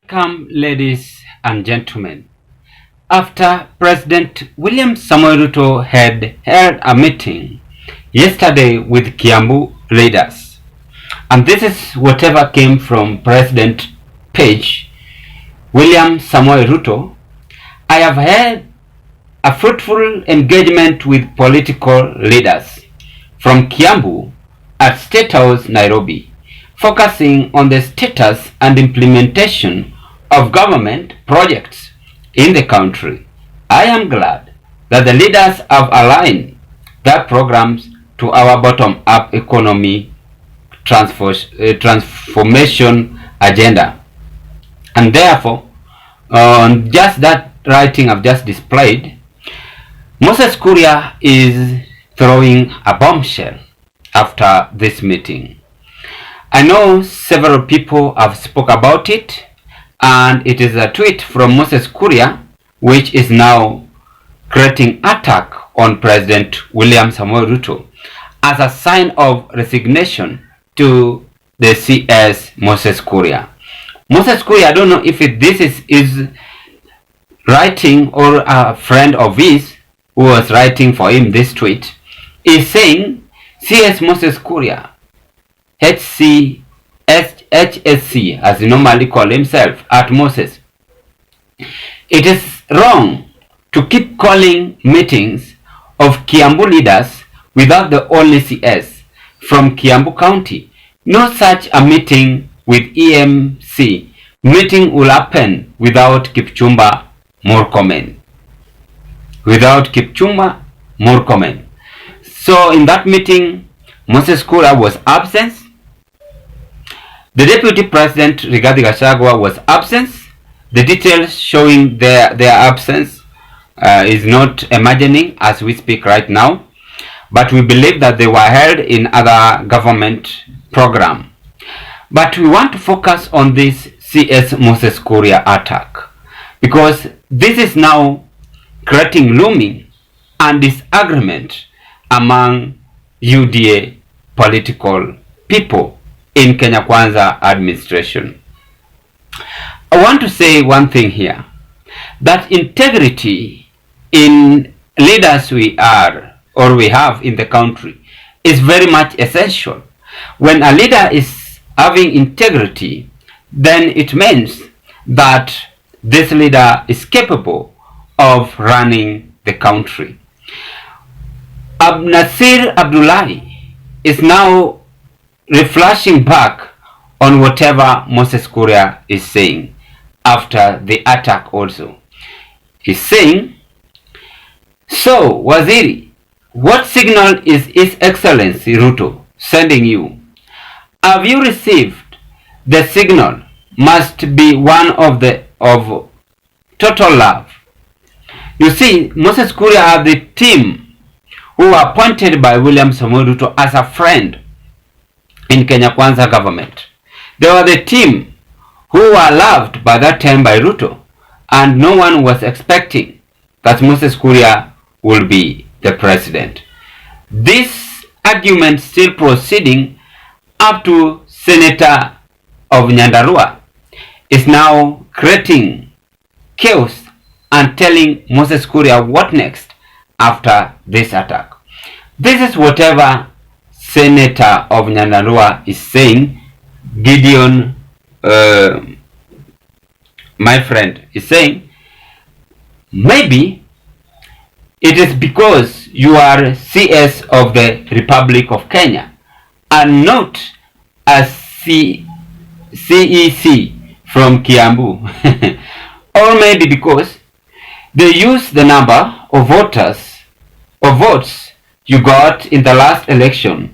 Welcome, ladies and gentlemen. After President William Samoei Ruto had held a meeting yesterday with Kiambu leaders, and this is whatever came from President page William Samoei Ruto, I have had a fruitful engagement with political leaders from Kiambu at State House, Nairobi, focusing on the status and implementation of government projects in the country. I am glad that the leaders have aligned their programs to our bottom-up economy transformation agenda. And therefore, on just that writing I've just displayed, Moses Kuria is throwing a bombshell after this meeting. I know several people have spoke about it, and it is a tweet from Moses Kuria which is now creating attack on President William Samoei Ruto as a sign of resignation to the CS Moses Kuria. Moses Kuria, I don't know if this is writing or a friend of his who was writing for him this tweet, is saying CS Moses Kuria, HSC, as he normally call himself, at Moses. It is wrong to keep calling meetings of Kiambu leaders without the only CS from Kiambu County. No such a meeting with EMC meeting will happen without Kipchumba Murkomen. So in that meeting, Moses Kuria was absent. The Deputy President Rigathi Gachagua was absent. The details showing their absence is not emerging as we speak right now, but we believe that they were held in other government program. But we want to focus on this CS Moses Kuria attack, because this is now creating looming and disagreement among UDA political people in Kenya Kwanza administration. I want to say one thing here, that integrity in leaders we have in the country is very much essential. When a leader is having integrity, then it means that this leader is capable of running the country. Nasir Abdullahi is now reflashing back on whatever Moses Kuria is saying after the attack also. He's saying, so Waziri, what signal is His Excellency Ruto sending you? Have you received the signal? Must be one of total love. You see, Moses Kuria are the team who were appointed by William Samoei Ruto as a friend in Kenya Kwanza government. They were the team who were loved by that time by Ruto, and no one was expecting that Moses Kuria will be the president. This argument still proceeding up to Senator of Nyandarua is now creating chaos and telling Moses Kuria what next after this attack. This is whatever Senator of Nyandarua is saying. Gideon, my friend, is saying, maybe it is because you are CS of the Republic of Kenya and not a CEC from Kiambu. Or maybe because they use the number of votes you got in the last election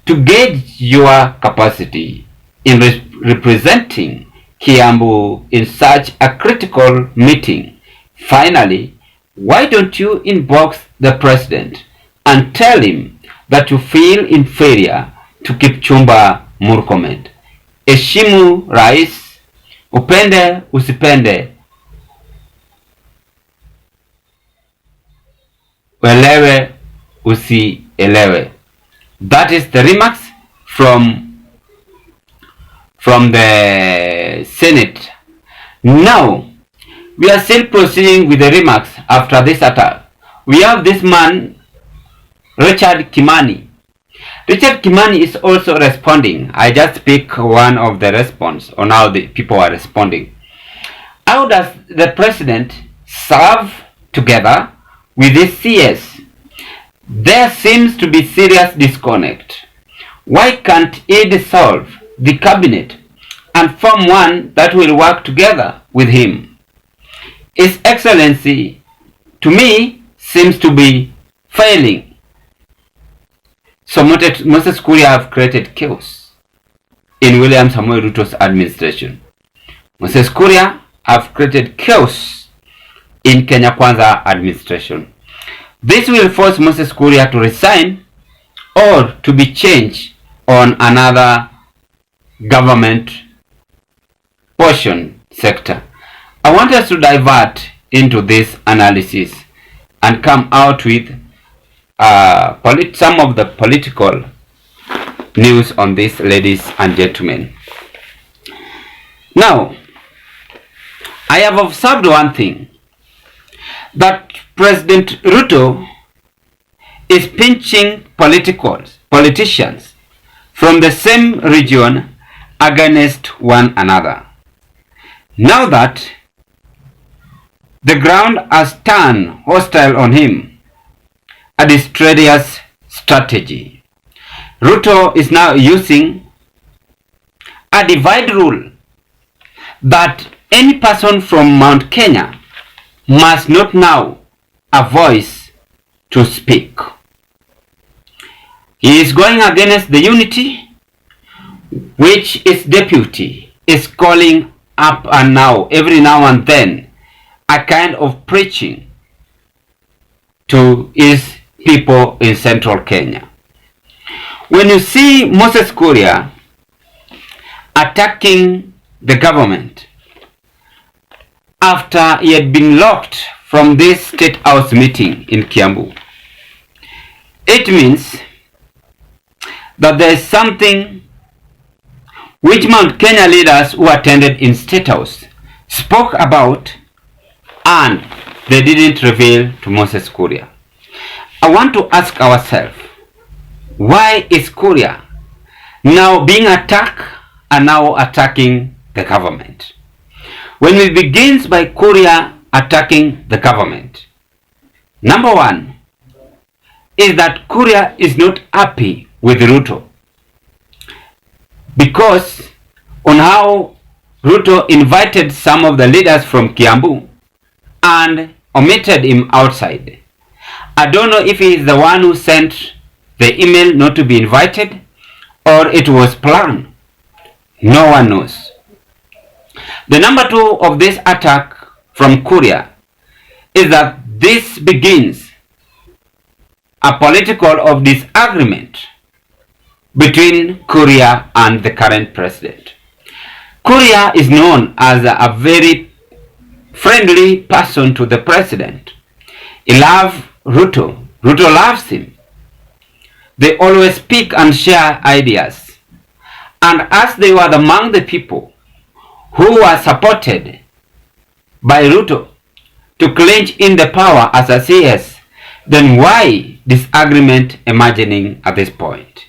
to gauge your capacity in representing Kiambu in such a critical meeting. Finally, why don't you inbox the president and tell him that you feel inferior to Kipchumba Murkomen? Heshimu rais, upende usipende, uelewe usielewe. That is the remarks from the Senate Now, we are still proceeding with the remarks after this attack. We have this man, Richard Kimani. Richard Kimani is also responding. I just pick one of the response on how the people are responding. How does the president serve together with his CS? There seems to be serious disconnect. Why can't he dissolve the cabinet and form one that will work together with him? His Excellency, to me, seems to be failing. So Moses Kuria have created chaos in William Samoei Ruto's administration. Moses Kuria have created chaos in Kenya Kwanza administration. This will force Moses Kuria to resign or to be changed on another government portion sector. I want us to divert into this analysis and come out with some of the political news on this, ladies and gentlemen. Now, I have observed one thing, that President Ruto is pinching politicians from the same region against one another. Now that the ground has turned hostile on him, a disastrous strategy, Ruto is now using a divide rule that any person from Mount Kenya must not now a voice to speak. He is going against the unity which his deputy is calling up and now, every now and then, a kind of preaching to his people in central Kenya. When you see Moses Kuria attacking the government after he had been locked from this State House meeting in Kiambu, it means that there is something which Mount Kenya leaders who attended in State House spoke about and they didn't reveal to Moses Kuria. I want to ask ourselves, why is Kuria now being attacked and now attacking the government? When we begin by Kuria attacking the government, number one is that Kuria is not happy with Ruto because on how Ruto invited some of the leaders from Kiambu and omitted him outside. I don't know if he is the one who sent the email not to be invited or it was planned. No one knows. The number two of this attack from Kuria is that this begins a political of disagreement between Kuria and the current president. Kuria is known as a very friendly person to the president. He loves Ruto. Ruto loves him. They always speak and share ideas. And as they were among the people who were supported by Ruto to clinch in the power as a CS, then why disagreement emerging at this point?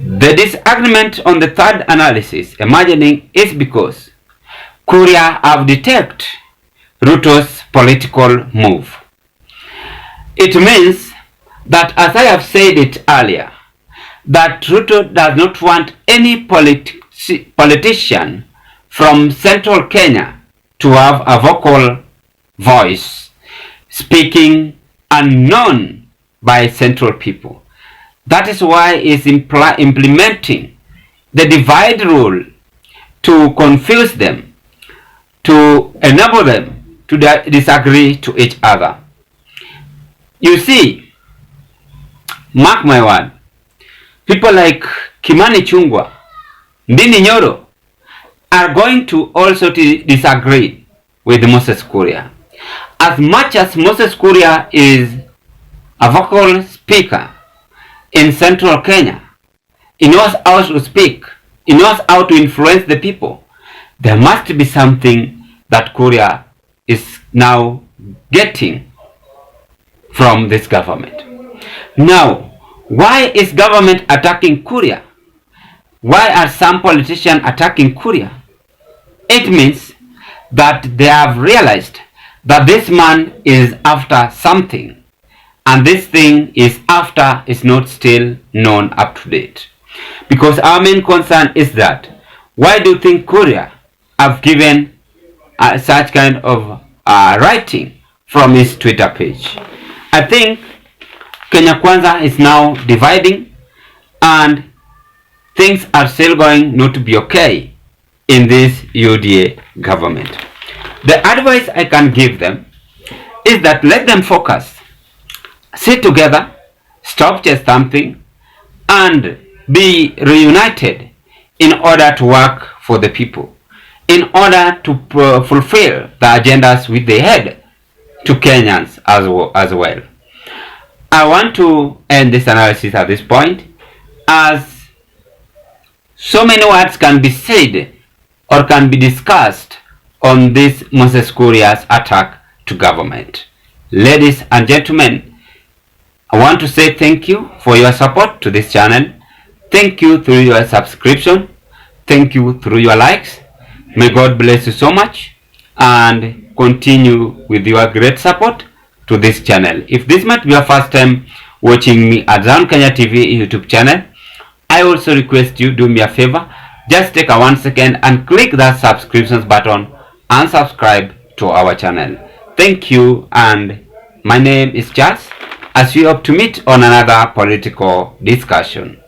The disagreement on the third analysis emerging is because Kuria have detected Ruto's political move. It means that, as I have said it earlier, that Ruto does not want any politician from central Kenya to have a vocal voice speaking unknown by central people. That is why he is implementing the divide rule to confuse them, to enable them to disagree to each other. You see, mark my word, people like Kimani Chungwa, Ndini Nyoro are going to also disagree with Moses Kuria. As much as Moses Kuria is a vocal speaker in central Kenya, he knows how to speak, he knows how to influence the people. there must be something that Kuria is now getting from this government. Now, why is government attacking Kuria? Why are some politicians attacking Kuria? It means that they have realized that this man is after something, and this thing is after is not still known up to date. Because our main concern is that, why do you think Kuria have given such kind of writing from his Twitter page? I think Kenya Kwanza is now dividing, and things are still going not to be okay in this UDA government. The advice I can give them is that let them focus, sit together, stop just something, and be reunited in order to work for the people, in order to fulfill the agendas which they had to Kenyans as well. I want to end this analysis at this point, as so many words can be said or can be discussed on this Moses Kuria's attack to government. Ladies and gentlemen, I want to say thank you for your support to this channel. Thank you through your subscription. Thank you through your likes. May God bless you so much, and continue with your great support to this channel. If this might be your first time watching me at Zion Kenya TV YouTube channel, I also request you do me a favor. Just take a 1 second and click that subscriptions button and subscribe to our channel. Thank you, and my name is Charles, as we hope to meet on another political discussion.